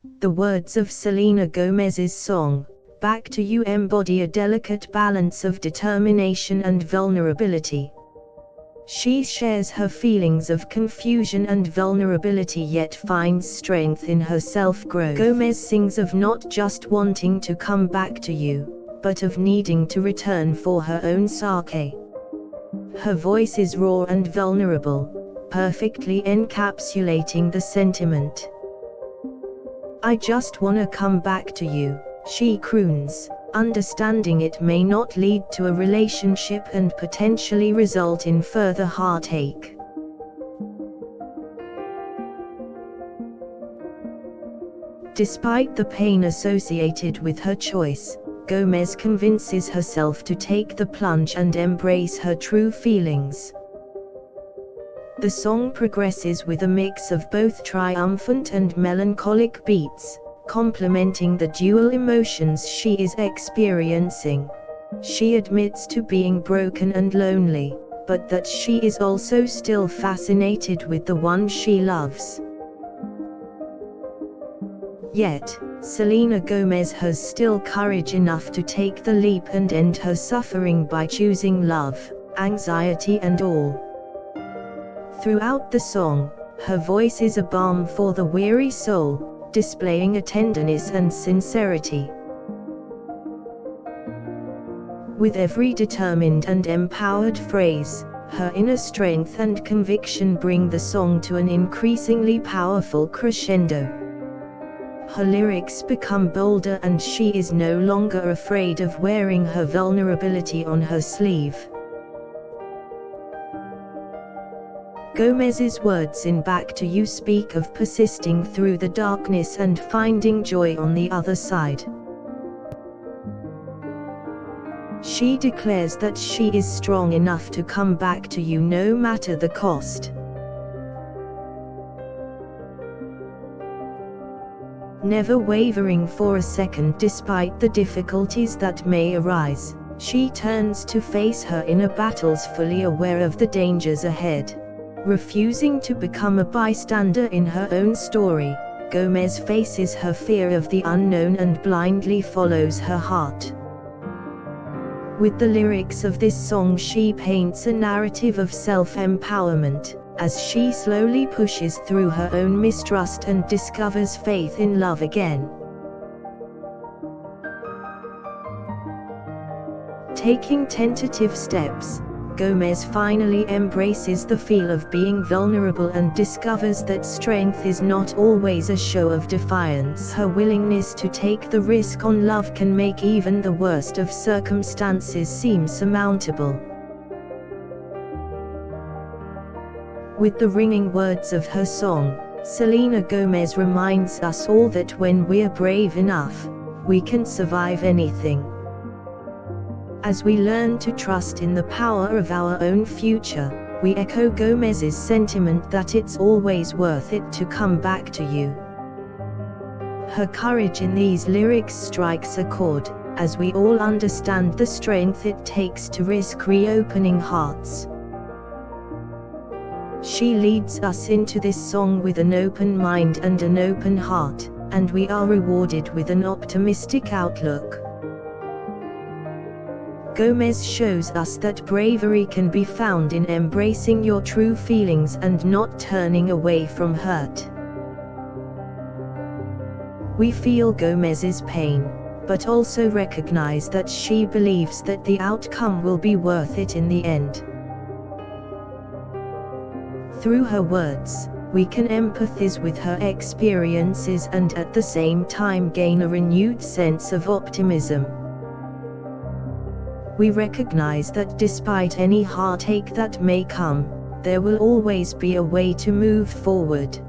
The words of Selena Gomez's song, Back to You, embody a delicate balance of determination and vulnerability. She shares her feelings of confusion and vulnerability yet finds strength in her self-growth. Gomez sings of not just wanting to come back to you, but of needing to return for her own sake. Her voice is raw and vulnerable, perfectly encapsulating the sentiment. I just wanna come back to you, she croons, understanding it may not lead to a relationship and potentially result in further heartache. Despite the pain associated with her choice, Gomez convinces herself to take the plunge and embrace her true feelings. The song progresses with a mix of both triumphant and melancholic beats, complementing the dual emotions she is experiencing. She admits to being broken and lonely, but that she is also still fascinated with the one she loves. Yet, Selena Gomez has still courage enough to take the leap and end her suffering by choosing love, anxiety and all. Throughout the song, her voice is a balm for the weary soul, displaying a tenderness and sincerity. With every determined and empowered phrase, her inner strength and conviction bring the song to an increasingly powerful crescendo. Her lyrics become bolder and she is no longer afraid of wearing her vulnerability on her sleeve. Gomez's words in Back to You speak of persisting through the darkness and finding joy on the other side. She declares that she is strong enough to come back to you no matter the cost. Never wavering for a second despite the difficulties that may arise, she turns to face her inner battles fully aware of the dangers ahead. Refusing to become a bystander in her own story, Gomez faces her fear of the unknown and blindly follows her heart. With the lyrics of this song she paints a narrative of self-empowerment, as she slowly pushes through her own mistrust and discovers faith in love again. Taking tentative steps, Gomez finally embraces the feel of being vulnerable and discovers that strength is not always a show of defiance. Her willingness to take the risk on love can make even the worst of circumstances seem surmountable. With the ringing words of her song, Selena Gomez reminds us all that when we're brave enough, we can survive anything. As we learn to trust in the power of our own future, we echo Gomez's sentiment that it's always worth it to come back to you. Her courage in these lyrics strikes a chord, as we all understand the strength it takes to risk reopening hearts. She leads us into this song with an open mind and an open heart, and we are rewarded with an optimistic outlook. Gomez shows us that bravery can be found in embracing your true feelings and not turning away from hurt. We feel Gomez's pain, but also recognize that she believes that the outcome will be worth it in the end. Through her words, we can empathize with her experiences and at the same time gain a renewed sense of optimism. We recognize that despite any heartache that may come, there will always be a way to move forward.